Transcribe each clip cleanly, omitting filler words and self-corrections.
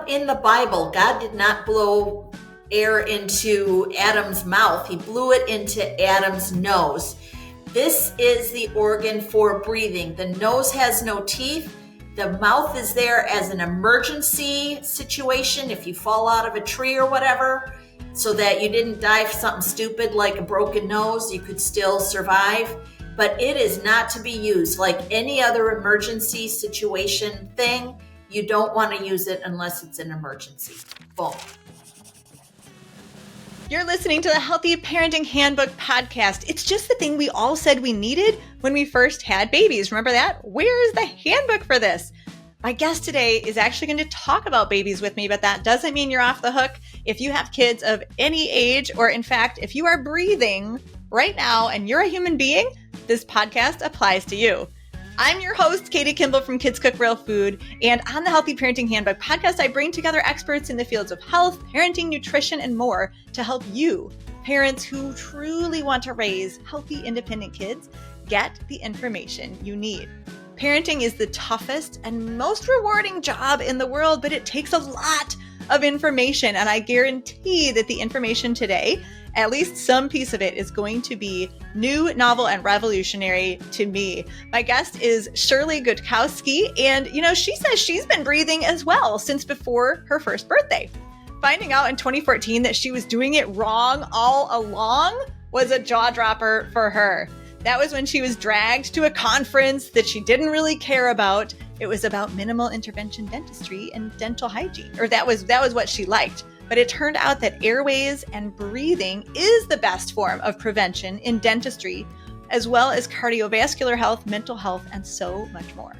in the Bible, God did not blow air into Adam's mouth. He blew it into Adam's nose. This is the organ for breathing. The nose has no teeth. The mouth is there as an emergency situation if you fall out of a tree or whatever, so that you didn't die of something stupid like a broken nose. You could still survive. But it is not to be used like any other emergency situation thing. You don't want to use it unless it's an emergency. Boom. You're listening to the Healthy Parenting Handbook podcast. It's just the thing we all said we needed when we first had babies. Remember that? Where's the handbook for this? My guest today is actually going to talk about babies with me, but that doesn't mean you're off the hook. If you have kids of any age, or in fact, if you are breathing right now and you're a human being, this podcast applies to you. I'm your host, Katie Kimball from Kids Cook Real Food, and on the Healthy Parenting Handbook podcast, I bring together experts in the fields of health, parenting, nutrition, and more to help you, parents who truly want to raise healthy, independent kids, get the information you need. Parenting is the toughest and most rewarding job in the world, but it takes a lot of information, and I guarantee that the information today, at least some piece of it, is going to be new, novel, and revolutionary to me. My guest is Shirley Gutkowski, and she says she's been breathing as well since before her first birthday. Finding out in 2014 that she was doing it wrong all along was a jaw dropper for her. That was when she was dragged to a conference that she didn't really care about. It was about minimal intervention dentistry and dental hygiene, or that was what she liked. But it turned out that airways and breathing is the best form of prevention in dentistry, as well as cardiovascular health, mental health, and so much more.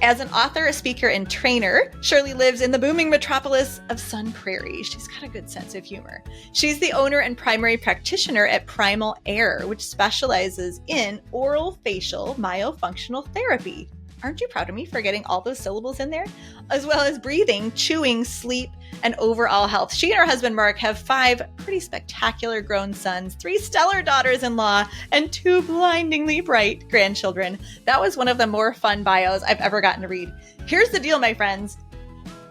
As an author, a speaker, and trainer, Shirley lives in the booming metropolis of Sun Prairie. She's got a good sense of humor. She's the owner and primary practitioner at Primal Air, which specializes in oral facial myofunctional therapy. Aren't you proud of me for getting all those syllables in there? As well as breathing, chewing, sleep, and overall health. She and her husband, Mark, have 5 pretty spectacular grown sons, 3 stellar daughters-in-law, and 2 blindingly bright grandchildren. That was one of the more fun bios I've ever gotten to read. Here's the deal, my friends.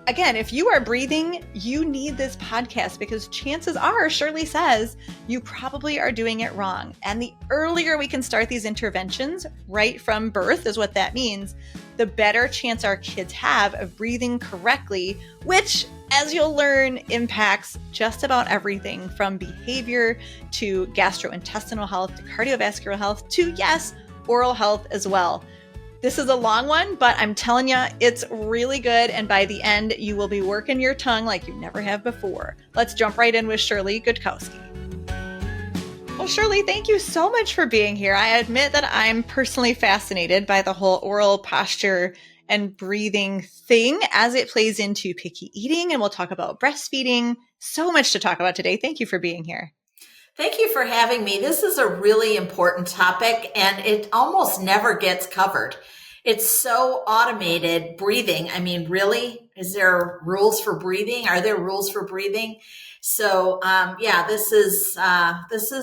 Again, if you are breathing, you need this podcast because chances are, Shirley says, you probably are doing it wrong. And the earlier we can start these interventions, right from birth is what that means, the better chance our kids have of breathing correctly, which, as you'll learn, impacts just about everything from behavior to gastrointestinal health to cardiovascular health to, yes, oral health as well. This is a long one, but I'm telling you, it's really good. And by the end, you will be working your tongue like you never have before. Let's jump right in with Shirley Gutkowski. Well, Shirley, thank you so much for being here. I admit that I'm personally fascinated by the whole oral posture and breathing thing as it plays into picky eating. And we'll talk about breastfeeding. So much to talk about today. Thank you for being here. Thank you for having me. This is a really important topic, and it almost never gets covered. It's so automated, breathing. I mean, really? Is there rules for breathing? Are there rules for breathing? So, this is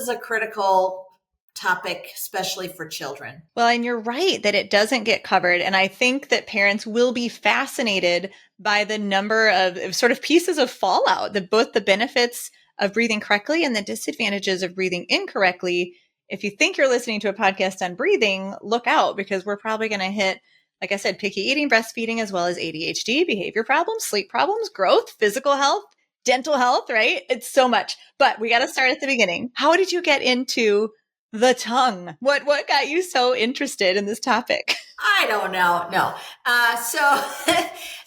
a critical topic, especially for children. Well, and you're right that it doesn't get covered. And I think that parents will be fascinated by the number of sort of pieces of fallout, both the benefits of breathing correctly and the disadvantages of breathing incorrectly. If you think you're listening to a podcast on breathing, look out, because we're probably going to hit, like I said, picky eating, breastfeeding, as well as ADHD, behavior problems, sleep problems, growth, physical health, dental health, right? It's so much. But we got to start at the beginning. How did you get into the tongue? What got you so interested in this topic? I don't know. No.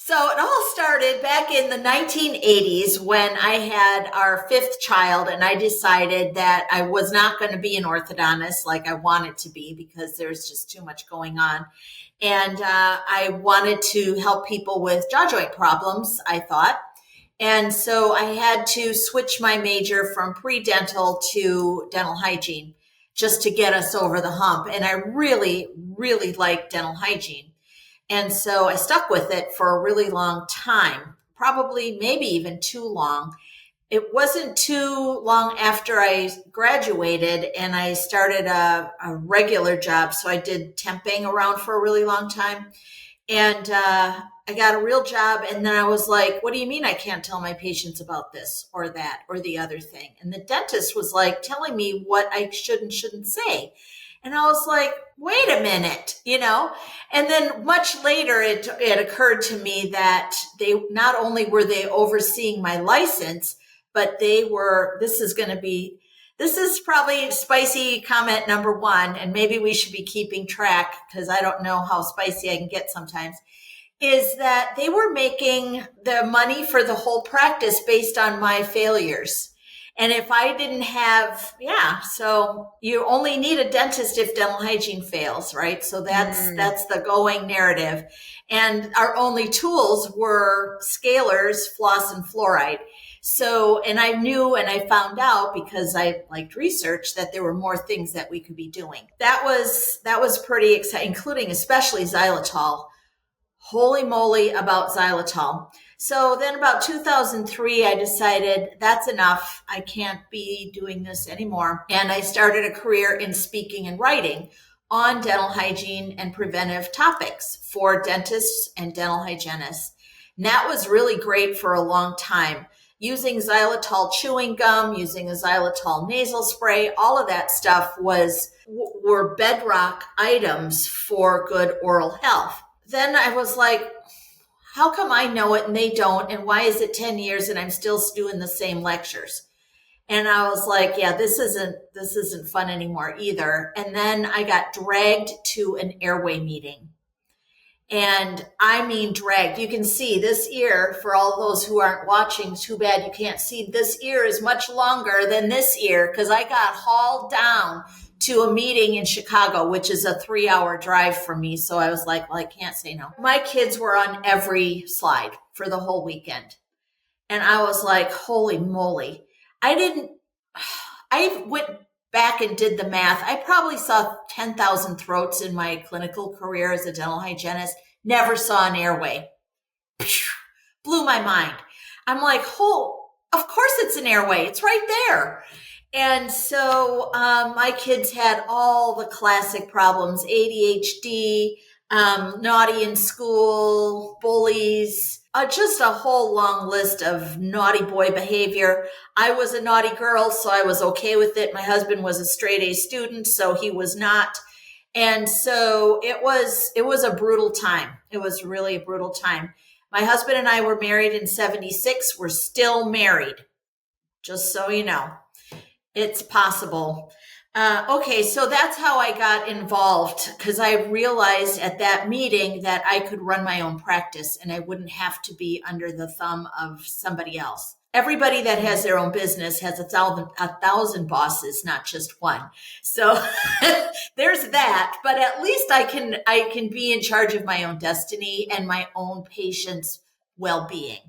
So it all started back in the 1980s when I had our 5th child, and I decided that I was not going to be an orthodontist like I wanted to be because there's just too much going on. And I wanted to help people with jaw joint problems, I thought. And so I had to switch my major from pre-dental to dental hygiene just to get us over the hump. And I really, really liked dental hygiene. And so I stuck with it for a really long time, probably maybe even too long. It wasn't too long after I graduated and I started a regular job. So I did temping around for a really long time. And I I got a real job. And then I was like, what do you mean I can't tell my patients about this or that or the other thing? And the dentist was like telling me what I should and shouldn't say. And I was like, wait a minute, And then much later, it occurred to me that they not only were they overseeing my license, but this is probably spicy comment number one, and maybe we should be keeping track because I don't know how spicy I can get sometimes, is that they were making the money for the whole practice based on my failures. And if I didn't have, so you only need a dentist if dental hygiene fails, right? So that's the going narrative. And our only tools were scalers, floss, and fluoride. So, and I knew and I found out because I liked research that there were more things that we could be doing. That was pretty exciting, including especially xylitol. Holy moly about xylitol. So then about 2003, I decided that's enough. I can't be doing this anymore. And I started a career in speaking and writing on dental hygiene and preventive topics for dentists and dental hygienists. And that was really great for a long time. Using xylitol chewing gum, using a xylitol nasal spray, all of that stuff were bedrock items for good oral health. Then I was like, how come I know it and they don't? And why is it 10 years and I'm still doing the same lectures? And I was like, yeah, this isn't fun anymore either. And then I got dragged to an airway meeting. And I mean dragged. You can see this ear, for all those who aren't watching, too bad you can't see, this ear is much longer than this ear because I got hauled down to a meeting in Chicago, which is a 3-hour drive for me. So I was like, well, I can't say no. My kids were on every slide for the whole weekend. And I was like, holy moly. I went back and did the math. I probably saw 10,000 throats in my clinical career as a dental hygienist. Never saw an airway. Blew my mind. I'm like, of course it's an airway. It's right there. And so my kids had all the classic problems, ADHD, naughty in school, bullies, just a whole long list of naughty boy behavior. I was a naughty girl, so I was okay with it. My husband was a straight A student, so he was not. And so it was a brutal time. It was really a brutal time. My husband and I were married in 1976. We're still married, just so you know. It's possible. Okay, so that's how I got involved because I realized at that meeting that I could run my own practice and I wouldn't have to be under the thumb of somebody else. Everybody that has their own business has a thousand bosses, not just one. So there's that. But at least I can be in charge of my own destiny and my own patient's well-being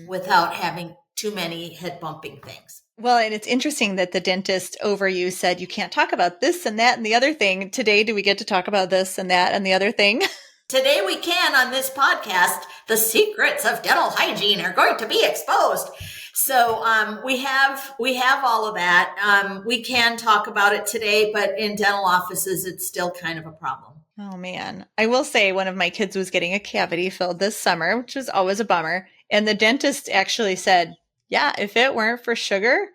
without having too many head bumping things. Well, and it's interesting that the dentist over you said you can't talk about this and that and the other thing. Today, do we get to talk about this and that and the other thing? Today we can on this podcast. The secrets of dental hygiene are going to be exposed. So we have all of that. We can talk about it today, but in dental offices, it's still kind of a problem. Oh, man. I will say one of my kids was getting a cavity filled this summer, which was always a bummer. And the dentist actually said, yeah, if it weren't for sugar,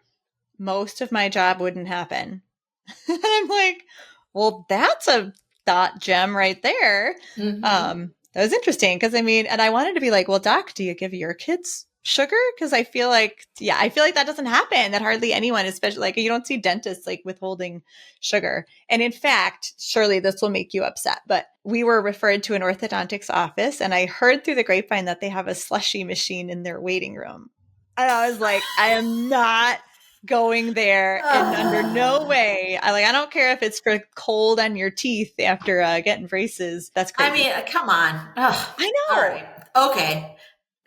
most of my job wouldn't happen. And I'm like, well, that's a thought gem right there. That was interesting because and I wanted to be like, well, doc, do you give your kids sugar? Because I feel like that doesn't happen, that hardly anyone, especially like you don't see dentists like withholding sugar. And in fact, Shirley, this will make you upset, but we were referred to an orthodontics office and I heard through the grapevine that they have a slushy machine in their waiting room. And I was like, I am not going there and under no way. I don't care if it's for cold on your teeth after getting braces. That's crazy. I mean, come on. Ugh. I know. All right. Okay.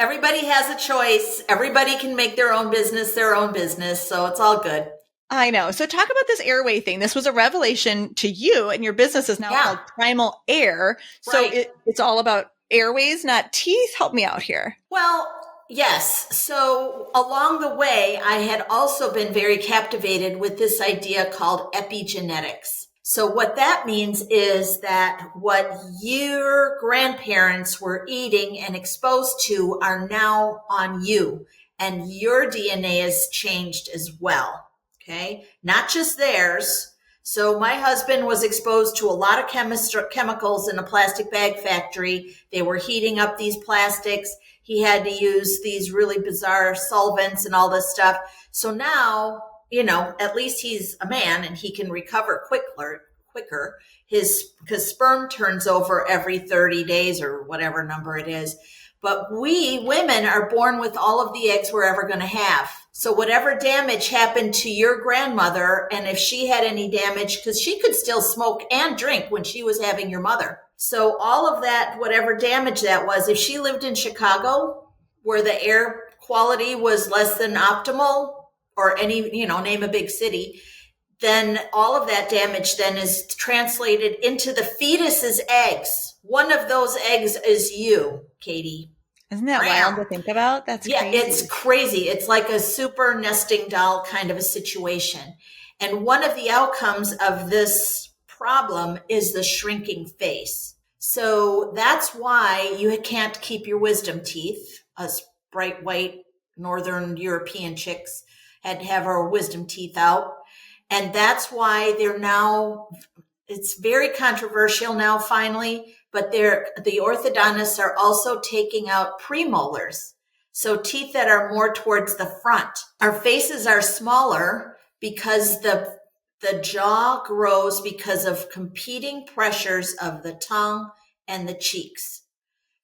Everybody has a choice. Everybody can make their own business. So it's all good. I know. So talk about this airway thing. This was a revelation to you, and your business is now called Primal Air. So it's all about airways, not teeth. Help me out here. Well, yes. So along the way, I had also been very captivated with this idea called epigenetics. So what that means is that what your grandparents were eating and exposed to are now on you, and your DNA is changed as well. Okay. Not just theirs. So my husband was exposed to a lot of chemicals in a plastic bag factory. They were heating up these plastics. He had to use these really bizarre solvents and all this stuff. So now, at least he's a man and he can recover quicker. Because sperm turns over every 30 days or whatever number it is. But we women are born with all of the eggs we're ever going to have. So whatever damage happened to your grandmother, and if she had any damage, because she could still smoke and drink when she was having your mother. So all of that, whatever damage that was, if she lived in Chicago, where the air quality was less than optimal, or any, name a big city, then all of that damage then is translated into the fetus's eggs. One of those eggs is you, Katie. Isn't that wild to think about? That's crazy. It's crazy. It's like a super nesting doll kind of a situation. And one of the outcomes of this problem is the shrinking face. So that's why you can't keep your wisdom teeth. Us bright white Northern European chicks had to have our wisdom teeth out. And that's why it's very controversial now finally, but the orthodontists are also taking out premolars. So teeth that are more towards the front. Our faces are smaller because the jaw grows because of competing pressures of the tongue and the cheeks.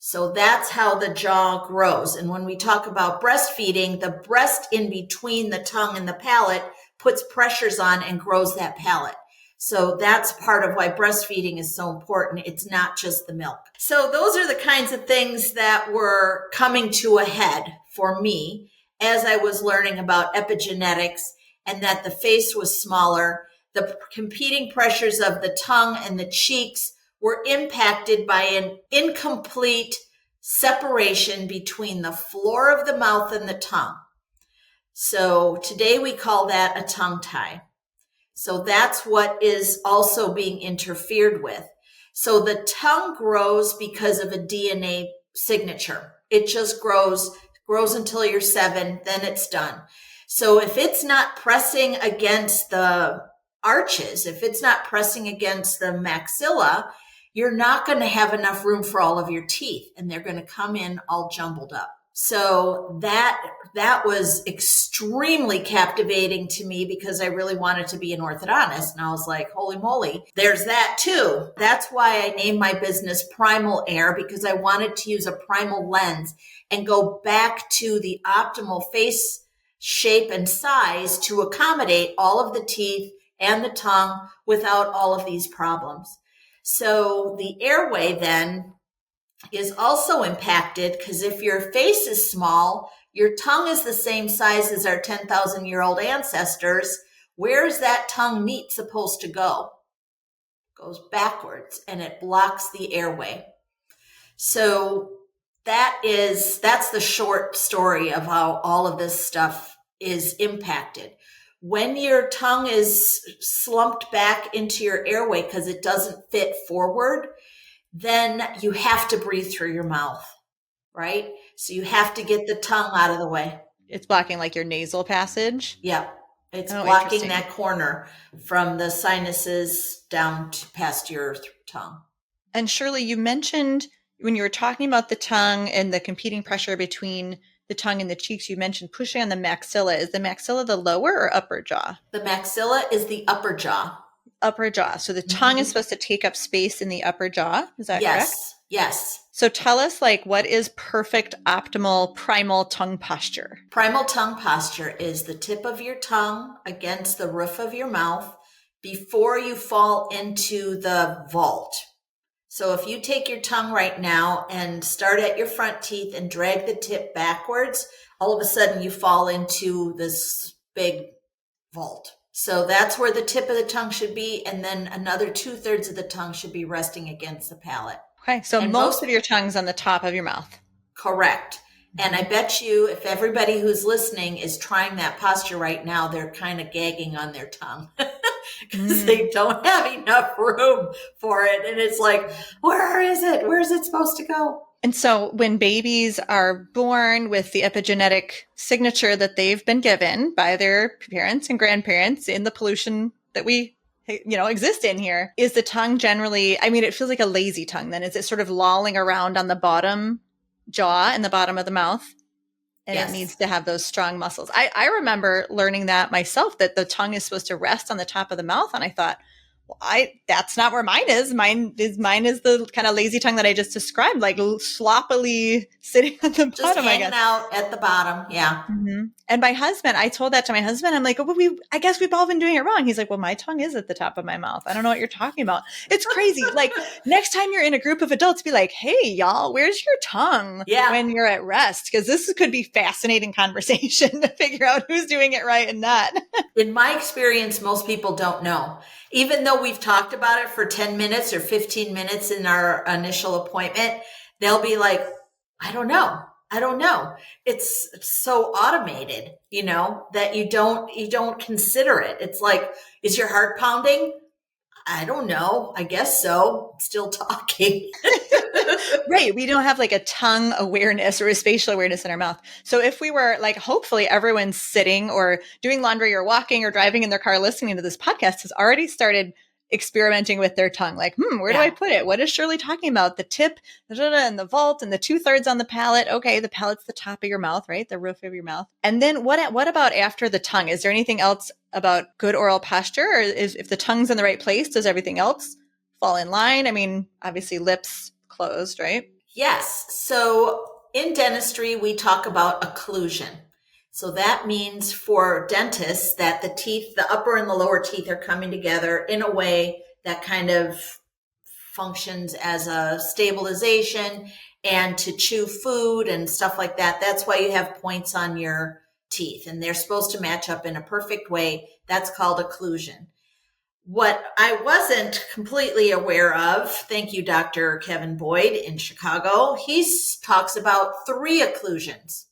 So that's how the jaw grows. And when we talk about breastfeeding, the breast in between the tongue and the palate puts pressures on and grows that palate. So that's part of why breastfeeding is so important. It's not just the milk. So those are the kinds of things that were coming to a head for me as I was learning about epigenetics, and that the face was smaller. The competing pressures of the tongue and the cheeks were impacted by an incomplete separation between the floor of the mouth and the tongue. So today we call that a tongue tie. So that's what is also being interfered with. So the tongue grows because of a DNA signature. It just grows until you're 7, then it's done. So if it's not pressing against the arches, if it's not pressing against the maxilla, you're not going to have enough room for all of your teeth, and they're going to come in all jumbled up. So that was extremely captivating to me because I really wanted to be an orthodontist. And I was like, holy moly, there's that too. That's why I named my business Primal Air, because I wanted to use a primal lens and go back to the optimal face shape and size to accommodate all of the teeth and the tongue without all of these problems. So the airway then is also impacted because if your face is small, your tongue is the same size as our 10,000-year-old ancestors. Where is that tongue meat supposed to go? It goes backwards and it blocks the airway. So that's the short story of how all of this stuff is impacted. When your tongue is slumped back into your airway because it doesn't fit forward, then you have to breathe through your mouth, right? So you have to get the tongue out of the way. It's blocking like your nasal passage? Yep. It's blocking that corner from the sinuses down past your tongue. And Shirley, you mentioned when you were talking about the tongue and the competing pressure between the tongue and the cheeks, you mentioned pushing on the maxilla. Is the maxilla the lower or upper jaw? The maxilla is the upper jaw. Upper jaw. So the tongue is supposed to take up space in the upper jaw. Is that correct? Yes. So tell us, what is perfect, optimal, primal tongue posture? Primal tongue posture is the tip of your tongue against the roof of your mouth before you fall into the vault. So if you take your tongue right now and start at your front teeth and drag the tip backwards, all of a sudden you fall into this big vault. So that's where the tip of the tongue should be. And then another 2/3 of the tongue should be resting against the palate. Okay. So most of your tongue's on the top of your mouth. Correct. And I bet you if everybody who's listening is trying that posture right now, they're kind of gagging on their tongue. because they don't have enough room for it. And it's like, where is it? Where is it supposed to go? And so when babies are born with the epigenetic signature that they've been given by their parents and grandparents in the pollution that we exist in here, is the tongue generally, I mean, it feels like a lazy tongue then. Is it sort of lolling around on the bottom jaw and the bottom of the mouth? And Yes. It needs to have those strong muscles. I remember learning that myself, that the tongue is supposed to rest on the top of the mouth. And I thought, well, that's not where mine is. Mine is the kind of lazy tongue that I just described, like sloppily sitting on the Just bottom, I hanging guess. out at the bottom. Yeah. Mm-hmm. And my husband, I told that to my husband. I'm like, well, I guess we've all been doing it wrong. He's like, well, my tongue is at the top of my mouth. I don't know what you're talking about. It's crazy. Like next time you're in a group of adults, be like, hey, y'all, where's your tongue when you're at rest? Because this could be fascinating conversation to figure out who's doing it right and not. In my experience, most people don't know. Even though we've talked about it for 10 minutes or 15 minutes in our initial appointment, they'll be like, I don't know. It's so automated, that you don't consider it. It's like, is your heart pounding? I don't know. I guess so. Still talking. Right. We don't have like a tongue awareness or a spatial awareness in our mouth. So if we were like, hopefully everyone's sitting or doing laundry or walking or driving in their car listening to this podcast has already started experimenting with their tongue. Like, where do I put it? What is Shirley talking about? The tip and the vault and the 2/3 on the palate. Okay. The palate's the top of your mouth, right? The roof of your mouth. And then what about after the tongue? Is there anything else about good oral posture? Or if the tongue's in the right place, does everything else fall in line? I mean, obviously lips closed, right? Yes. So in dentistry, we talk about occlusion. So that means for dentists that the teeth, the upper and the lower teeth are coming together in a way that kind of functions as a stabilization and to chew food and stuff like that. That's why you have points on your teeth and they're supposed to match up in a perfect way. That's called occlusion. What I wasn't completely aware of, thank you, Dr. Kevin Boyd in Chicago, he talks about 3 occlusions.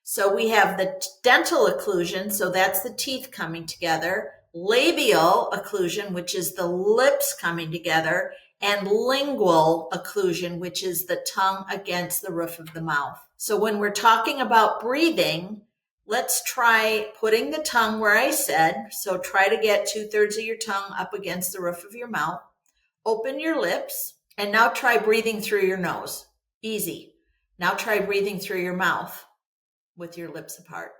So we have the dental occlusion, so that's the teeth coming together, labial occlusion, which is the lips coming together, and lingual occlusion, which is the tongue against the roof of the mouth. So when we're talking about breathing, let's try putting the tongue where I said. So try to get 2/3 of your tongue up against the roof of your mouth. Open your lips, and now try breathing through your nose. Easy. Now try breathing through your mouth with your lips apart.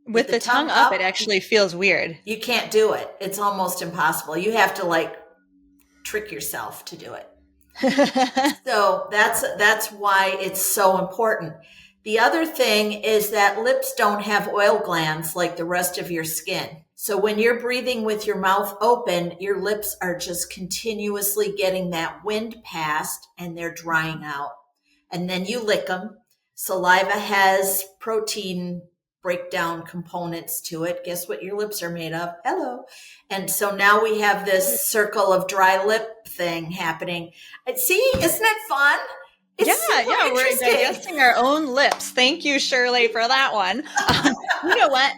With the tongue up, it actually feels weird. You can't do it. It's almost impossible. You have to trick yourself to do it. So that's why it's so important. The other thing is that lips don't have oil glands like the rest of your skin. So when you're breathing with your mouth open, your lips are just continuously getting that wind past and they're drying out. And then you lick them. Saliva has protein breakdown components to it. Guess what your lips are made of? Hello. And so now we have this circle of dry lip thing happening. See, isn't it fun? Yeah, we're digesting our own lips. Thank you, Shirley, for that one. You know what?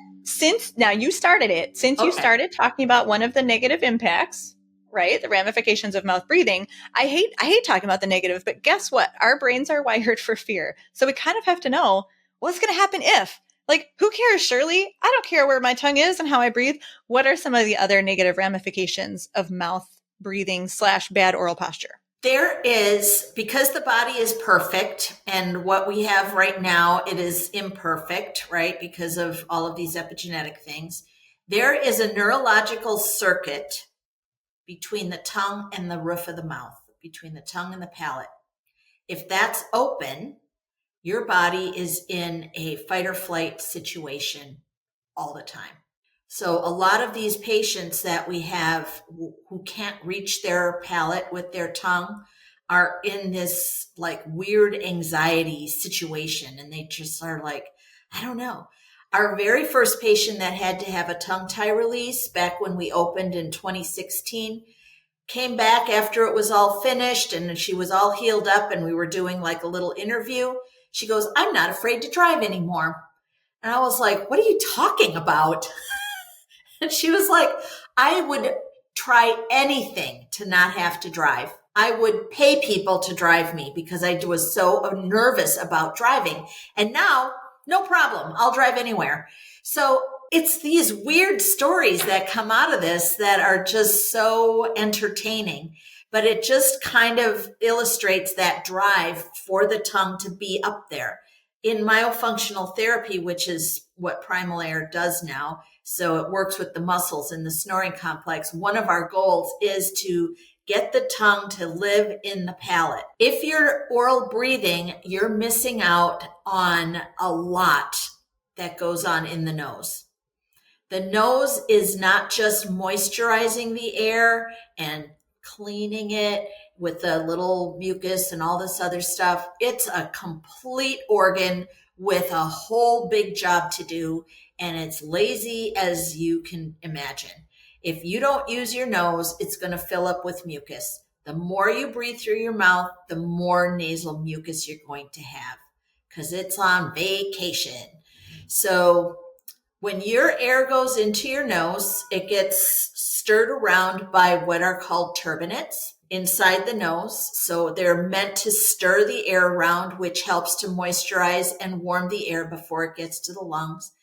You started talking about one of the negative impacts, right? The ramifications of mouth breathing. I hate talking about the negative, but guess what? Our brains are wired for fear. So we kind of have to know what's going to happen if. Like, who cares, Shirley? I don't care where my tongue is and how I breathe. What are some of the other negative ramifications of mouth breathing / bad oral posture? There is, because the body is perfect and what we have right now, it is imperfect, right? Because of all of these epigenetic things. There is a neurological circuit between the tongue and the roof of the mouth, between the tongue and the palate. If that's open, your body is in a fight or flight situation all the time. So a lot of these patients that we have who can't reach their palate with their tongue are in this weird anxiety situation. And they just are like, I don't know. Our very first patient that had to have a tongue tie release back when we opened in 2016 came back after it was all finished and she was all healed up and we were doing a little interview. She goes, I'm not afraid to drive anymore. And I was like, what are you talking about? And she was like, I would try anything to not have to drive. I would pay people to drive me because I was so nervous about driving. And now, no problem. I'll drive anywhere. So it's these weird stories that come out of this that are just so entertaining. But it just kind of illustrates that drive for the tongue to be up there. In myofunctional therapy, which is what Primal Air does now, so it works with the muscles in the snoring complex, one of our goals is to get the tongue to live in the palate. If you're oral breathing, you're missing out on a lot that goes on in the nose. The nose is not just moisturizing the air and cleaning it with a little mucus and all this other stuff. It's a complete organ with a whole big job to do, and it's lazy as you can imagine. If you don't use your nose, it's going to fill up with mucus. The more you breathe through your mouth, the more nasal mucus you're going to have because it's on vacation. So when your air goes into your nose, it gets stirred around by what are called turbinates inside the nose. So they're meant to stir the air around, which helps to moisturize and warm the air before it gets to the lungs.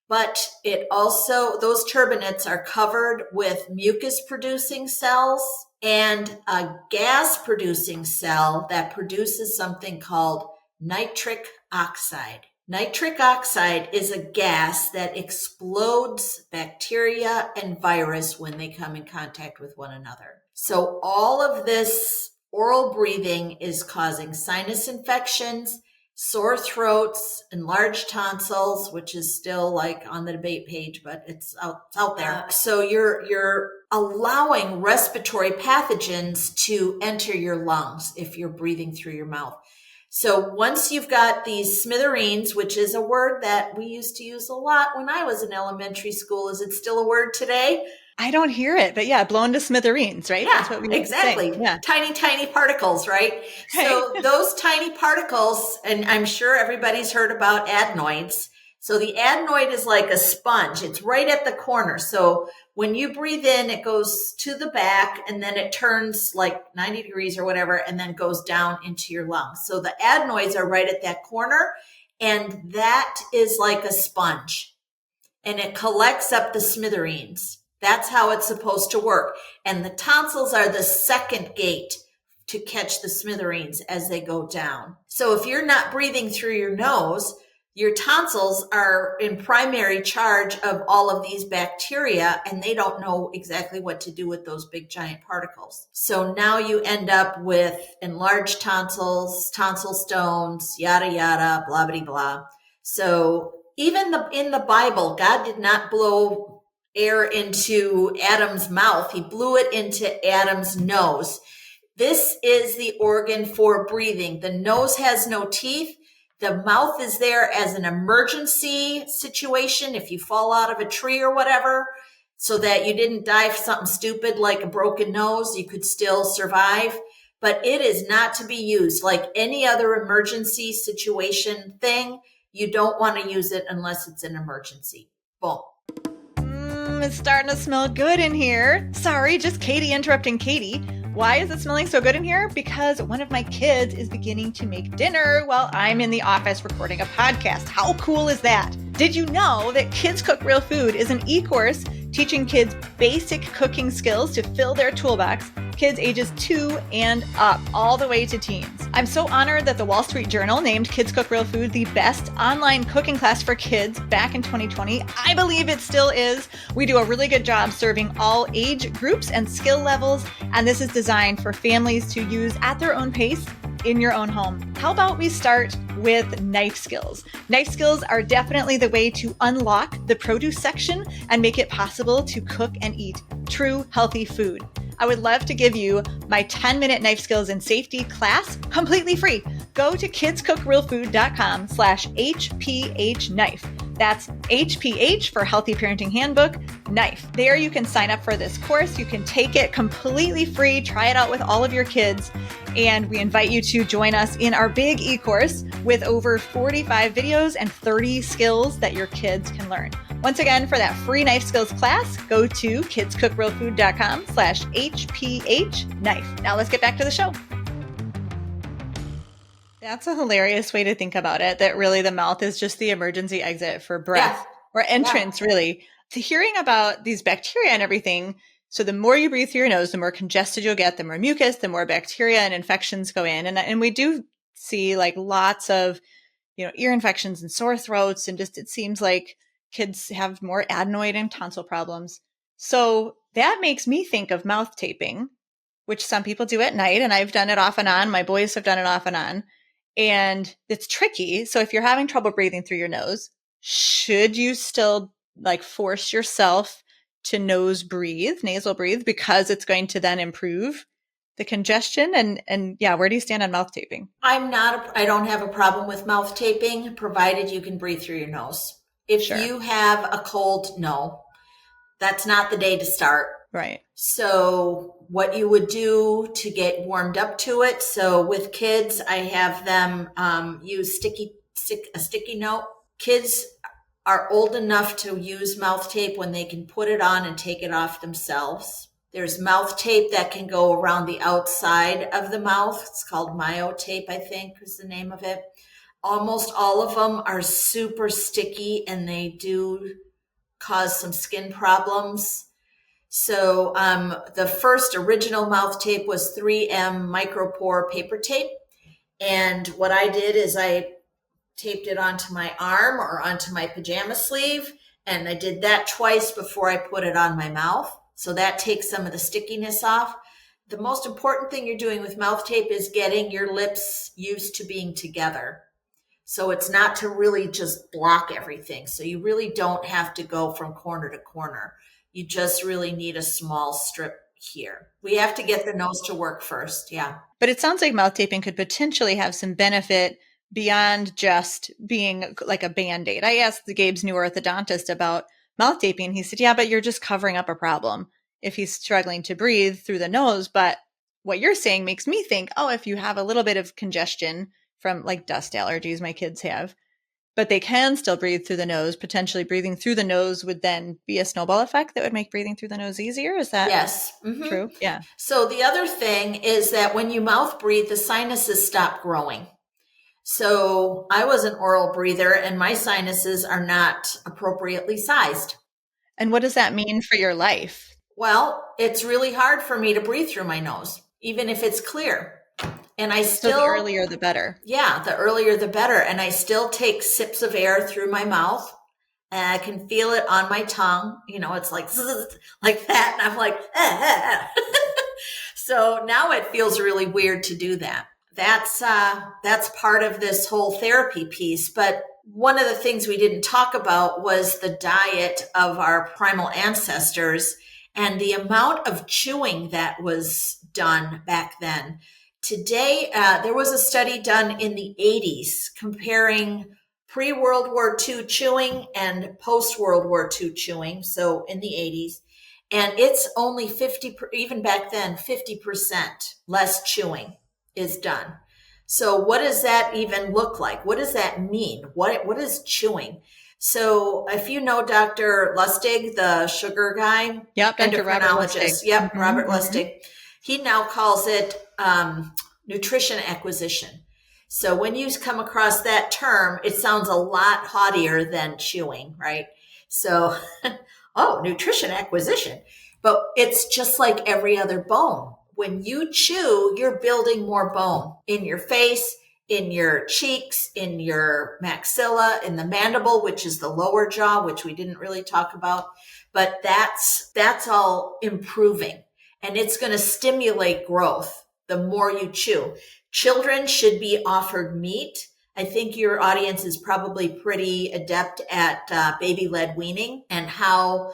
But it also, those turbinates are covered with mucus-producing cells and a gas-producing cell that produces something called nitric oxide. Nitric oxide is a gas that explodes bacteria and virus when they come in contact with one another. So all of this oral breathing is causing sinus infections, sore throats, enlarged tonsils, which is still like on the debate page, but it's out there. So you're allowing respiratory pathogens to enter your lungs if you're breathing through your mouth. So once you've got these smithereens, which is a word that we used to use a lot when I was in elementary school. Is it still a word today? I don't hear it, but yeah, blown to smithereens, right? Yeah, that's what we exactly. Yeah. Tiny, tiny particles, right? So those tiny particles, and I'm sure everybody's heard about adenoids. So the adenoid is like a sponge. It's right at the corner. So when you breathe in, it goes to the back and then it turns like 90 degrees or whatever, and then goes down into your lungs. So the adenoids are right at that corner, and that is like a sponge, and it collects up the smithereens. That's how it's supposed to work. And the tonsils are the second gate to catch the smithereens as they go down. So if you're not breathing through your nose, your tonsils are in primary charge of all of these bacteria, and they don't know exactly what to do with those big giant particles. So now you end up with enlarged tonsils, tonsil stones, yada, yada, blah, blah, blah. So even in the Bible, God did not blow air into Adam's mouth. He blew it into Adam's nose. This is the organ for breathing. The nose has no teeth. The mouth is there as an emergency situation if you fall out of a tree or whatever, so that you didn't die of something stupid like a broken nose. You could still survive, but it is not to be used like any other emergency situation thing. You don't want to use it unless it's an emergency. Boom. It's starting to smell good in here. Sorry, just Katie interrupting Katie. Why is it smelling so good in here? Because one of my kids is beginning to make dinner while I'm in the office recording a podcast. How cool is that? Did you know that Kids Cook Real Food is an e-course teaching kids basic cooking skills to fill their toolbox, kids ages 2 and up, all the way to teens? I'm so honored that the Wall Street Journal named Kids Cook Real Food the best online cooking class for kids back in 2020. I believe it still is. We do a really good job serving all age groups and skill levels, and this is designed for families to use at their own pace in your own home. How about we start with knife skills? Knife skills are definitely the way to unlock the produce section and make it possible to cook and eat true healthy food. I would love to give you my 10-minute knife skills and safety class completely free. Go to kidscookrealfood.com/HPH knife. That's HPH for Healthy Parenting Handbook knife. There you can sign up for this course. You can take it completely free, try it out with all of your kids. And we invite you to join us in our big e-course with over 45 videos and 30 skills that your kids can learn. Once again, for that free knife skills class, go to kidscookrealfood.com/HPH knife. Now let's get back to the show. That's a hilarious way to think about it, that really the mouth is just the emergency exit for breath or entrance, really. To hearing about these bacteria and everything, so the more you breathe through your nose, the more congested you'll get, the more mucus, the more bacteria and infections go in. And we do see like lots of, ear infections and sore throats. And just, it seems like kids have more adenoid and tonsil problems. So that makes me think of mouth taping, which some people do at night. And I've done it off and on. My boys have done it off and on. And it's tricky. So if you're having trouble breathing through your nose, should you still like force yourself to nasal breathe, because it's going to then improve the congestion? And where do you stand on mouth taping? I don't have a problem with mouth taping, provided you can breathe through your nose. If you have a cold, no, that's not the day to start. Right. So what you would do to get warmed up to it. So with kids, I have them use a sticky note. Kids are old enough to use mouth tape when they can put it on and take it off themselves. There's mouth tape that can go around the outside of the mouth. It's called myo tape, I think is the name of it. Almost all of them are super sticky and they do cause some skin problems. So the first original mouth tape was 3M micropore paper tape. And what I did is I taped it onto my arm or onto my pajama sleeve. And I did that twice before I put it on my mouth. So that takes some of the stickiness off. The most important thing you're doing with mouth tape is getting your lips used to being together. So it's not to really just block everything. So you really don't have to go from corner to corner. You just really need a small strip here. We have to get the nose to work first. Yeah. But it sounds like mouth taping could potentially have some benefit beyond just being like a Band-Aid. I asked Gabe's new orthodontist about mouth taping. He said, yeah, but you're just covering up a problem if he's struggling to breathe through the nose. But what you're saying makes me think, if you have a little bit of congestion from like dust allergies my kids have, but they can still breathe through the nose, potentially breathing through the nose would then be a snowball effect that would make breathing through the nose easier. Is that true? Yeah. So the other thing is that when you mouth breathe, the sinuses stop growing. So I was an oral breather and my sinuses are not appropriately sized. And what does that mean for your life? Well, it's really hard for me to breathe through my nose, even if it's clear. And so the earlier the better. Yeah, the earlier the better. And I still take sips of air through my mouth and I can feel it on my tongue. It's like that. And I'm like, So now it feels really weird to do that. That's part of this whole therapy piece. But one of the things we didn't talk about was the diet of our primal ancestors and the amount of chewing that was done back then. Today, there was a study done in the 80s comparing pre-World War II chewing and post-World War II chewing. So in the 80s, and it's only 50, even back then, 50% less chewing is done. So what does that even look like? What does that mean? What is chewing? So if you know Dr. Lustig, the sugar guy, endocrinologist, Robert Lustig, he now calls it nutrition acquisition. So when you come across that term, it sounds a lot haughtier than chewing, right? So, nutrition acquisition. But it's just like every other bone. When you chew, you're building more bone in your face, in your cheeks, in your maxilla, in the mandible, which is the lower jaw, which we didn't really talk about. But that's all improving. And it's going to stimulate growth the more you chew. Children should be offered meat. I think your audience is probably pretty adept at baby-led weaning and how,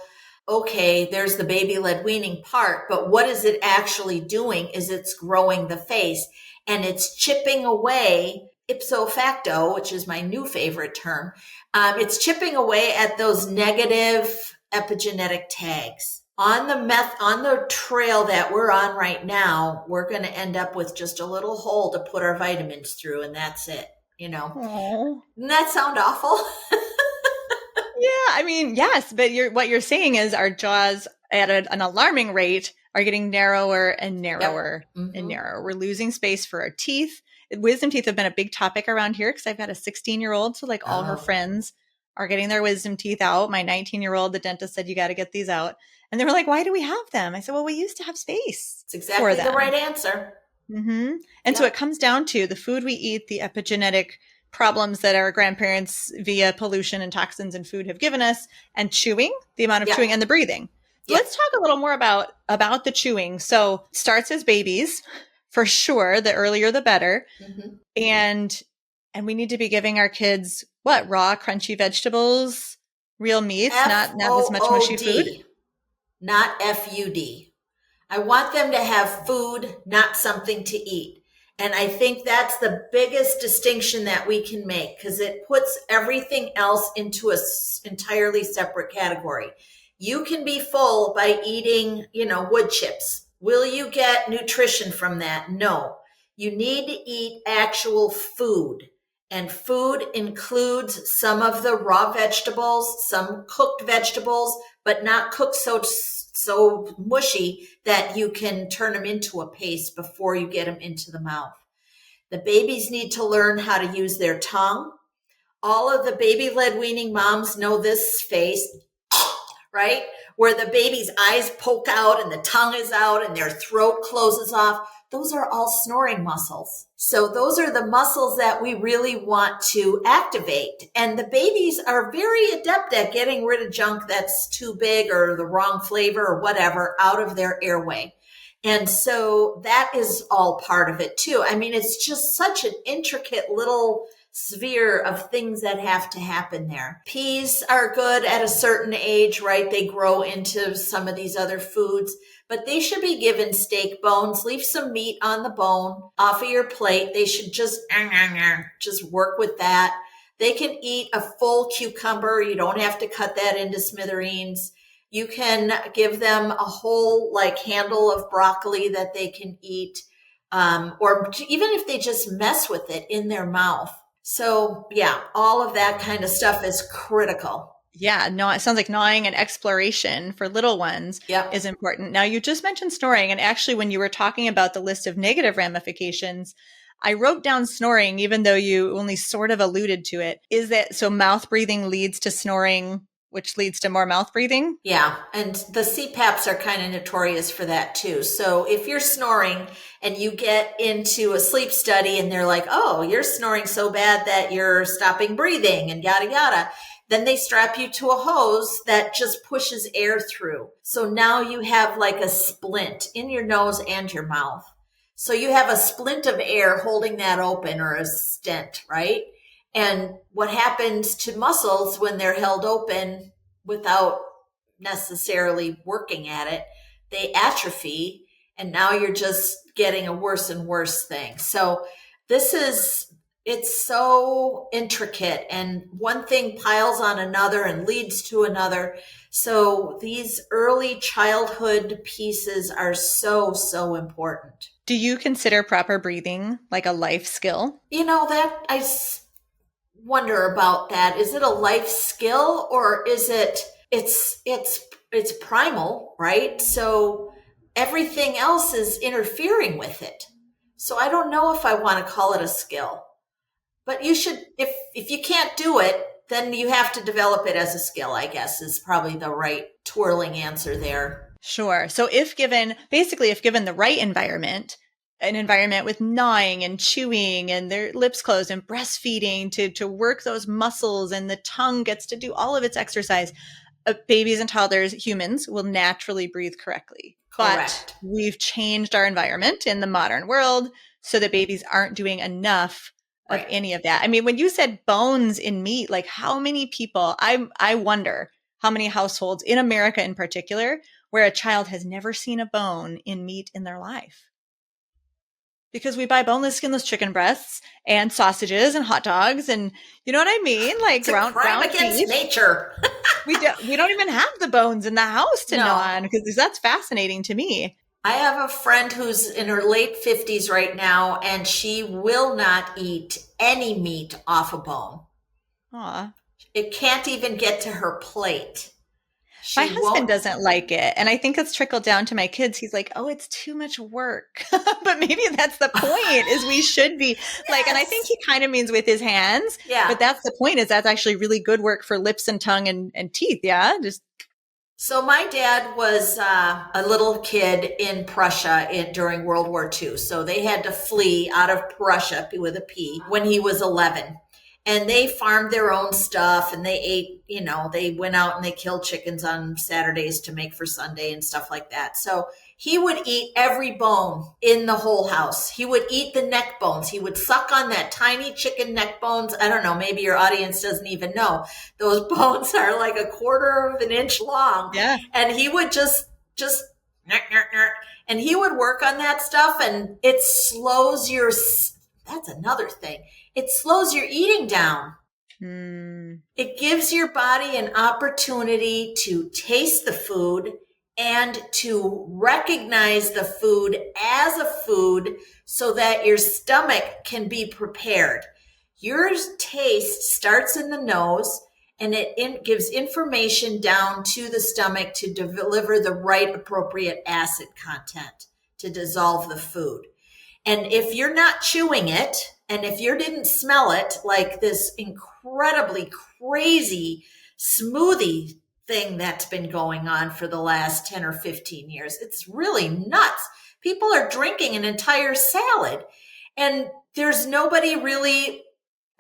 there's the baby-led weaning part, but what is it actually doing is it's growing the face and it's chipping away ipso facto, which is my new favorite term. It's chipping away at those negative epigenetic tags. On the trail that we're on right now, we're going to end up with just a little hole to put our vitamins through, and that's it. Oh. Doesn't that sound awful? Yeah, I mean, yes, but what you're saying is our jaws at an alarming rate are getting narrower and Yep. narrower and Mm-hmm. narrower. We're losing space for our teeth. Wisdom teeth have been a big topic around here because I've got a 16-year-old, so like all her Oh, friends are getting their wisdom teeth out. My 19-year-old, the dentist said, you got to get these out. And they were like, why do we have them? I said, well, we used to have space it's for exactly the right them. answer. And so it Yep. comes down to the food we eat, the epigenetic problems that our grandparents via pollution and toxins in food have given us, and chewing, the amount of chewing Yep. and the breathing. So Yep. let's talk a little more about the chewing. So it starts as babies, for sure. The earlier the better. Mm-hmm. And we need to be giving our kids what? Raw, crunchy vegetables, real meats, not as much mushy food. FOOD, not FUD. I want them to have food, not something to eat. And I think that's the biggest distinction that we can make because it puts everything else into a entirely separate category. You can be full by eating, wood chips. Will you get nutrition from that? No. You need to eat actual food. And food includes some of the raw vegetables, some cooked vegetables, but not cooked so mushy that you can turn them into a paste before you get them into the mouth. The babies need to learn how to use their tongue. All of the baby-led weaning moms know this face, right? Where the baby's eyes poke out and the tongue is out and their throat closes off. Those are all snoring muscles. So those are the muscles that we really want to activate. And the babies are very adept at getting rid of junk that's too big or the wrong flavor or whatever out of their airway. And so that is all part of it too. I mean, it's just such an intricate little sphere of things that have to happen there. Peas are good at a certain age, right? They grow into some of these other foods, but they should be given steak bones. Leave some meat on the bone off of your plate. They should just work with that. They can eat a full cucumber. You don't have to cut that into smithereens. You can give them a whole handle of broccoli that they can eat, or even if they just mess with it in their mouth. So yeah, all of that kind of stuff is critical. Yeah, no, it sounds like gnawing and exploration for little ones Yep. is important. Now, you just mentioned snoring. And actually, when you were talking about the list of negative ramifications, I wrote down snoring, even though you only sort of alluded to it. Is that so? Mouth breathing leads to snoring, which leads to more mouth breathing? Yeah. And the CPAPs are kind of notorious for that too. So if you're snoring and you get into a sleep study and they're like, oh, you're snoring so bad that you're stopping breathing and yada, yada. Then they strap you to a hose that just pushes air through. So now you have like a splint in your nose and your mouth. So you have a splint of air holding that open, or a stent, right? And what happens to muscles when they're held open without necessarily working at it? They atrophy, and now you're just getting a worse and worse thing. So it's so intricate, and one thing piles on another and leads to another. So these early childhood pieces are so, so important. Do you consider proper breathing like a life skill? That wonder about that. Is it a life skill, or is it's primal, right? So everything else is interfering with it. So I don't know if I want to call it a skill. But you should, if you can't do it, then you have to develop it as a skill, I guess, is probably the right twirling answer there. Sure. So if given the right environment, an environment with gnawing and chewing and their lips closed and breastfeeding to work those muscles, and the tongue gets to do all of its exercise, babies and toddlers, humans, will naturally breathe correctly. Correct. But we've changed our environment in the modern world so that babies aren't doing enough of Right. any of that. I mean, when you said bones in meat, like how many people, I wonder how many households in America in particular, where a child has never seen a bone in meat in their life. Because we buy boneless, skinless chicken breasts and sausages and hot dogs, and you know what I mean? Like It's a crime against beef. nature. we don't even have the bones in the house to gnaw No. on, because that's fascinating to me. I have a friend who's in her late 50s right now, and she will not eat any meat off a bone. Aw. It can't even get to her plate. My She husband won't. doesn't like it. And I think it's trickled down to my kids. He's like, oh, it's too much work. But maybe that's the point, is we should be like, and I think Yes. he kind of means with his hands, Yeah. but that's the point, is that's actually really good work for lips and tongue and teeth. Yeah. Just, So my dad was a little kid in Prussia during World War II. So they had to flee out of Prussia with a P when he was 11. And they farmed their own stuff, and they ate, they went out and they killed chickens on Saturdays to make for Sunday and stuff like that. So he would eat every bone in the whole house. He would eat the neck bones. He would suck on that tiny chicken neck bones. I don't know, maybe your audience doesn't even know. Those bones are like a quarter of an inch long. yeah. And he would just, and he would work on that stuff, and it slows that's another thing. It slows your eating down. It gives your body an opportunity to taste the food and to recognize the food as a food so that your stomach can be prepared. Your taste starts in the nose, and it gives information down to the stomach to deliver the right appropriate acid content to dissolve the food. And if you're not chewing it, and if you didn't smell it, like this incredibly crazy smoothie thing that's been going on for the last 10 or 15 years, it's really nuts. People are drinking an entire salad, and there's nobody really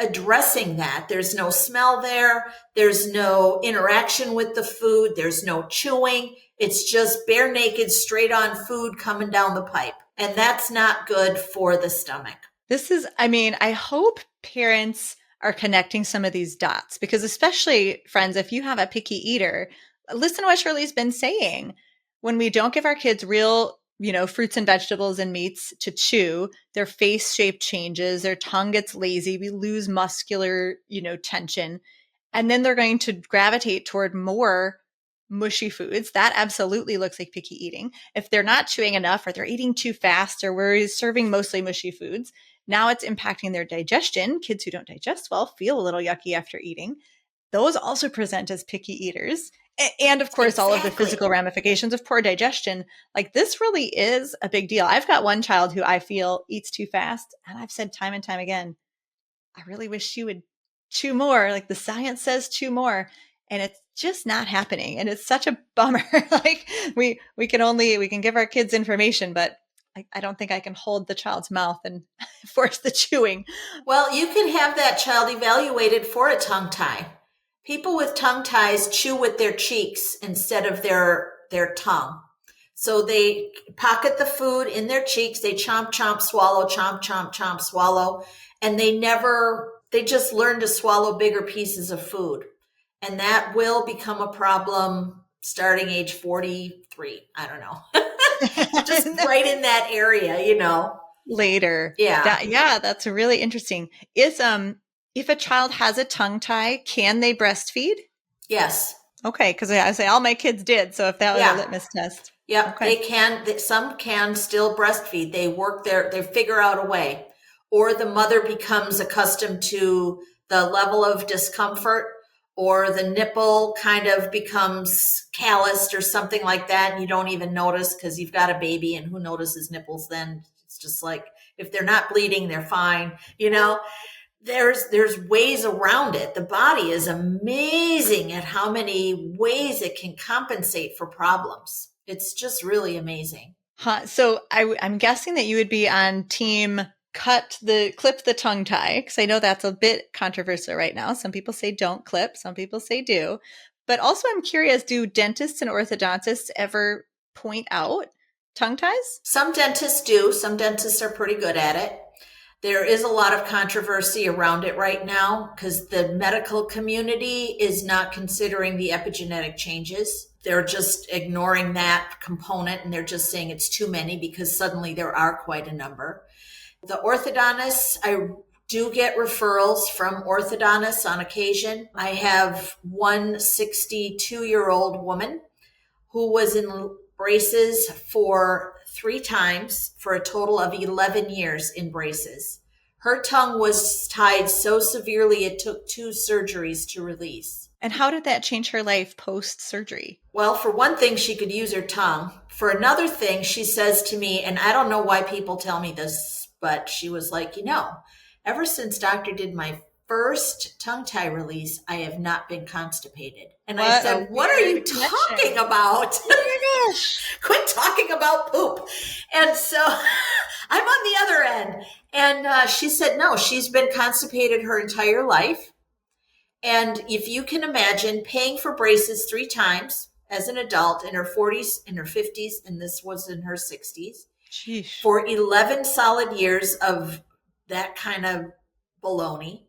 addressing that. There's no smell there. There's no interaction with the food. There's no chewing. It's just bare naked, straight on food coming down the pipe. And that's not good for the stomach. I hope parents are connecting some of these dots, because especially, friends, if you have a picky eater, listen to what Shirley's been saying. When we don't give our kids real, fruits and vegetables and meats to chew, their face shape changes, their tongue gets lazy, we lose muscular, tension, and then they're going to gravitate toward more mushy foods. That absolutely looks like picky eating. If they're not chewing enough, or they're eating too fast, or we're serving mostly mushy foods, now it's impacting their digestion. Kids who don't digest well feel a little yucky after eating. Those also present as picky eaters. And of course, all of the physical ramifications of poor digestion. Like, this really is a big deal. I've got one child who I feel eats too fast. And I've said time and time again, I really wish she would chew more. Like, the science says chew more. And it's just not happening. And it's such a bummer. Like, we can give our kids information, but I don't think I can hold the child's mouth and force the chewing. Well, you can have that child evaluated for a tongue tie. People with tongue ties chew with their cheeks instead of their tongue. So they pocket the food in their cheeks. They chomp, chomp, swallow, chomp, chomp, chomp, swallow. And they just learn to swallow bigger pieces of food. And that will become a problem starting age 43. I don't know. Just right in that area, Later. Yeah. That's really interesting. If a child has a tongue tie, can they breastfeed? Yes. Okay, because I say all my kids did. So if that was a litmus test. Yep, okay. They can. Some can still breastfeed. They figure out a way. Or the mother becomes accustomed to the level of discomfort, or the nipple kind of becomes calloused or something like that, and you don't even notice because you've got a baby, and who notices nipples then? It's just like, if they're not bleeding, they're fine. There's ways around it. The body is amazing at how many ways it can compensate for problems. It's just really amazing. So I'm guessing that you would be on team clip the tongue tie, because I know that's a bit controversial right now. Some people say don't clip, some people say do. But also, I'm curious, do dentists and orthodontists ever point out tongue ties? Some dentists do. Some dentists are pretty good at it. There is a lot of controversy around it right now because the medical community is not considering the epigenetic changes. They're just ignoring that component, and they're just saying it's too many because suddenly there are quite a number. The orthodontists, do get referrals from orthodontists on occasion. I have one 62-year-old woman who was in braces for 3 times for a total of 11 years in braces. Her tongue was tied so severely it took 2 surgeries to release. And how did that change her life post-surgery? Well, for one thing, she could use her tongue. For another thing, she says to me, and I don't know why people tell me this, but she was like, ever since doctor did my first tongue tie release, I have not been constipated. And I said, what are you talking about? Oh my gosh. Quit talking about poop. And so I'm on the other end. And she said, no, she's been constipated her entire life. And if you can imagine paying for braces 3 times as an adult in her 40s, in her 50s, and this was in her 60s, Sheesh. for 11 solid years of that kind of baloney,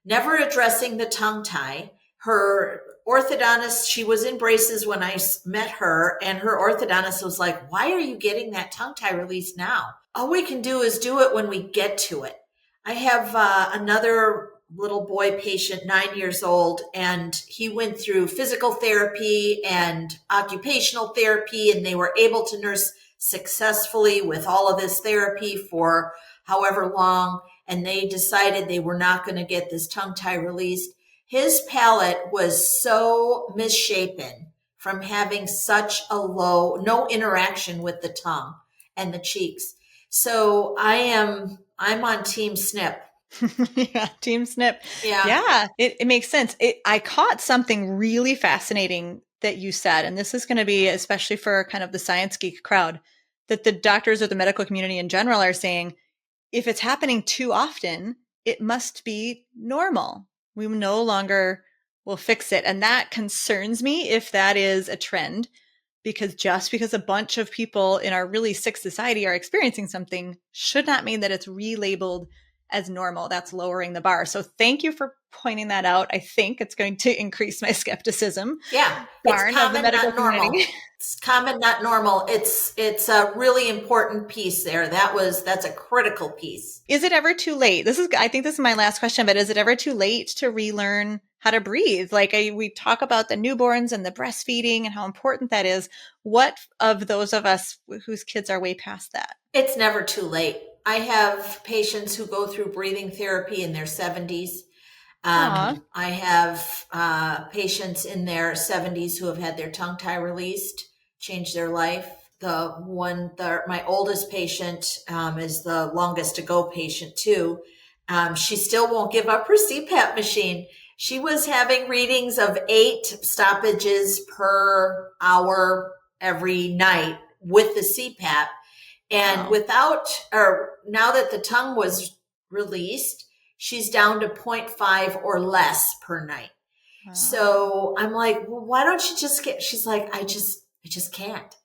never addressing the tongue tie. Her orthodontist, she was in braces when I met her, and her orthodontist was like, why are you getting that tongue tie release now? All we can do is do it when we get to it. I have another little boy patient, 9 years old, and he went through physical therapy and occupational therapy, and they were able to nurse successfully with all of this therapy for however long, and they decided they were not going to get this tongue tie released. His palate was so misshapen from having such a no interaction with the tongue and the cheeks. So I'm on Team Snip. Yeah, Team Snip. Yeah. It makes sense. I caught something really fascinating that you said, and this is going to be especially for kind of the science geek crowd, that the doctors or the medical community in general are saying, if it's happening too often, it must be normal. We no longer will fix it. And that concerns me if that is a trend, because just because a bunch of people in our really sick society are experiencing something should not mean that it's relabeled as normal. That's lowering the bar. So thank you for pointing that out. I think it's going to increase my skepticism. Yeah. Darn, It's common, of the medical not normal. community. It's common, not normal. It's a really important piece there. That's a critical piece. Is it ever too late? I think this is my last question, but is it ever too late to relearn how to breathe? We talk about the newborns and the breastfeeding and how important that is. What of those of us whose kids are way past that? It's never too late. I have patients who go through breathing therapy in their 70s. I have patients in their 70s who have had their tongue tie released, changed their life. My oldest patient is the longest to go patient too. She still won't give up her CPAP machine. She was having readings of 8 stoppages per hour every night with the CPAP. And now that the tongue was released, she's down to 0.5 or less per night. Wow. So I'm like, well, why don't you she's like, I just can't.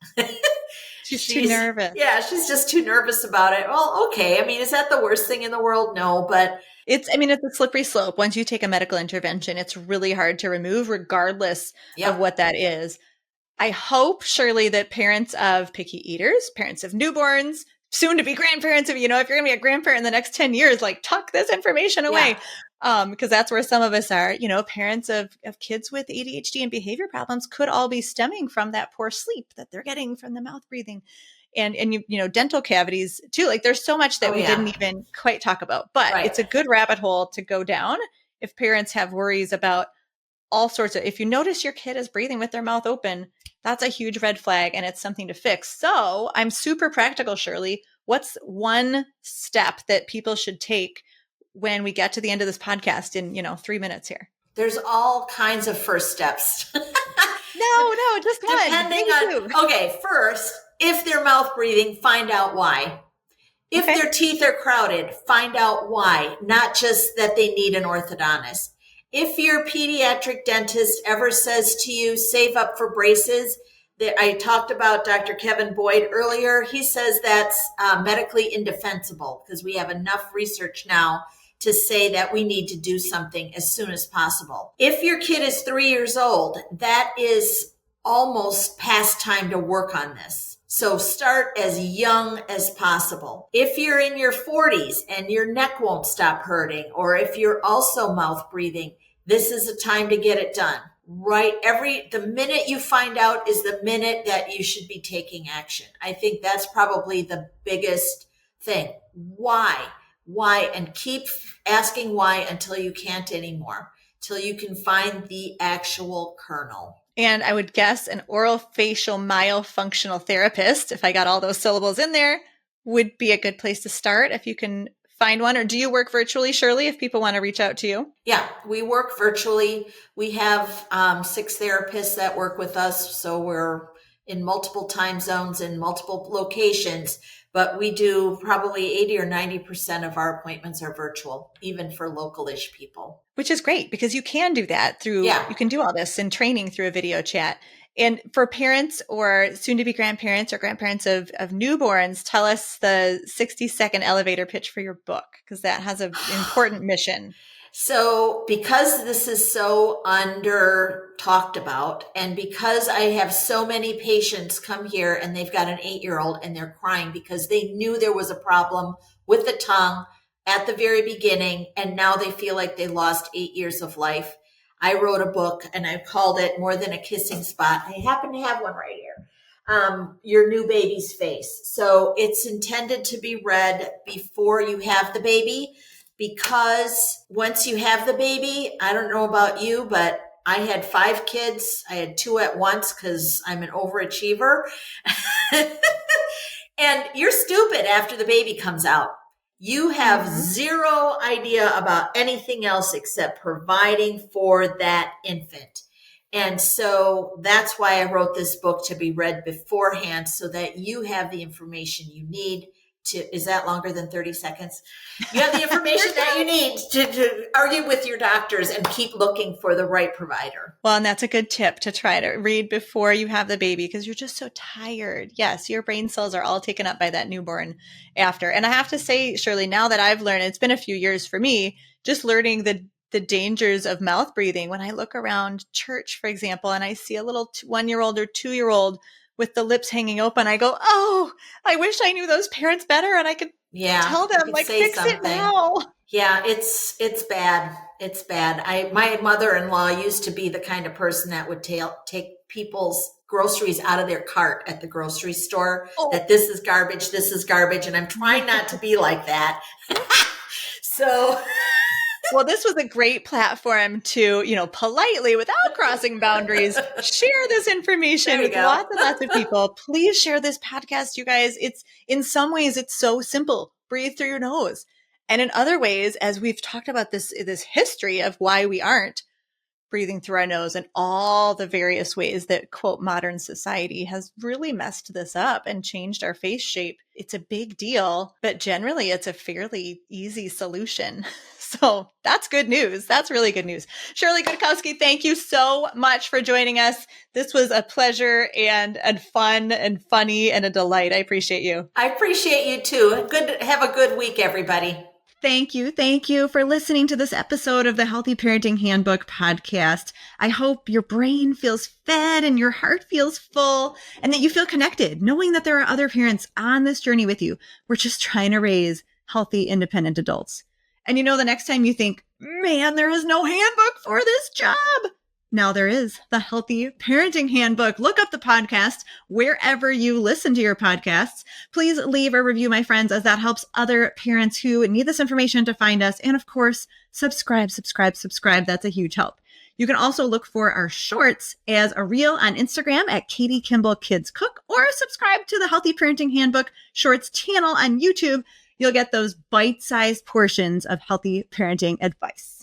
She's too nervous. Yeah, she's just too nervous about it. Well, okay. I mean, is that the worst thing in the world? No, but it's a slippery slope. Once you take a medical intervention, it's really hard to remove regardless of what that is. I hope, Shirley, that parents of picky eaters, parents of newborns, soon to be grandparents, if you're going to be a grandparent in the next 10 years, tuck this information away. Because that's where some of us are, parents of kids with ADHD and behavior problems could all be stemming from that poor sleep that they're getting from the mouth breathing. And dental cavities too. There's so much that we didn't even quite talk about, but It's a good rabbit hole to go down if parents have worries about all sorts of, if you notice your kid is breathing with their mouth open, that's a huge red flag and it's something to fix. So I'm super practical, Shirley. What's one step that people should take when we get to the end of this podcast in, 3 minutes here? There's all kinds of first steps. No, just one. Depending on, okay, first, if they're mouth breathing, find out why. If their teeth are crowded, find out why, not just that they need an orthodontist. If your pediatric dentist ever says to you, save up for braces, that I talked about Dr. Kevin Boyd earlier, he says that's medically indefensible because we have enough research now to say that we need to do something as soon as possible. If your kid is 3 years old, that is almost past time to work on this. So start as young as possible. If you're in your 40s and your neck won't stop hurting, or if you're also mouth breathing, this is a time to get it done. Right? The minute you find out is the minute that you should be taking action. I think that's probably the biggest thing. Why? And keep asking why until you can't anymore, till you can find the actual kernel. And I would guess an orofacial myofunctional therapist, if I got all those syllables in there, would be a good place to start if you can find one. Or do you work virtually, Shirley, if people want to reach out to you? Yeah, we work virtually. We have 6 therapists that work with us. So we're in multiple time zones and multiple locations, but we do probably 80 or 90% of our appointments are virtual, even for localish people. Which is great because you can do that through, you can do all this in training through a video chat. And for parents or soon to be grandparents or grandparents of newborns, tell us the 60-second elevator pitch for your book, because that has an important mission. So because this is so under talked about, and because I have so many patients come here and they've got an 8-year-old and they're crying because they knew there was a problem with the tongue at the very beginning, and now they feel like they lost 8 years of life. I wrote a book and I called it More Than a Kissing Spot. I happen to have one right here. Your New Baby's Face. So it's intended to be read before you have the baby, because once you have the baby, I don't know about you, but I had 5 kids. I had 2 at once because I'm an overachiever. And you're stupid after the baby comes out. You have zero idea about anything else except providing for that infant. And so that's why I wrote this book, to be read beforehand so that you have the information you need to, is that longer than 30 seconds? You have the information that you need to argue with your doctors and keep looking for the right provider. Well, and that's a good tip, to try to read before you have the baby because you're just so tired. Yes, your brain cells are all taken up by that newborn after. And I have to say, Shirley, now that I've learned, it's been a few years for me, just learning the dangers of mouth breathing. When I look around church, for example, and I see a little 1-year-old or 2-year-old with the lips hanging open, I go, oh, I wish I knew those parents better and I could tell them, like, fix something. It now. Yeah, it's bad. It's bad. My mother-in-law used to be the kind of person that would take people's groceries out of their cart at the grocery store, that this is garbage. And I'm trying not to be like that. So... Well, this was a great platform to, politely, without crossing boundaries, share this information with lots and lots of people. Please share this podcast, you guys. It's, in some ways, it's so simple. Breathe through your nose. And in other ways, as we've talked about this history of why we aren't breathing through our nose and all the various ways that, quote, modern society has really messed this up and changed our face shape. It's a big deal, but generally it's a fairly easy solution. So that's good news. That's really good news. Shirley Gutkowski, thank you so much for joining us. This was a pleasure and fun and funny and a delight. I appreciate you. I appreciate you too. Have a good week, everybody. Thank you. Thank you for listening to this episode of the Healthy Parenting Handbook podcast. I hope your brain feels fed and your heart feels full and that you feel connected, knowing that there are other parents on this journey with you. We're just trying to raise healthy, independent adults. And the next time you think, man, there is no handbook for this job. Now there is, the Healthy Parenting Handbook. Look up the podcast wherever you listen to your podcasts. Please leave a review, my friends, as that helps other parents who need this information to find us. And of course, subscribe. That's a huge help. You can also look for our shorts as a reel on Instagram at Katie Kimball Kids Cook, or subscribe to the Healthy Parenting Handbook Shorts channel on YouTube. You'll get those bite-sized portions of healthy parenting advice.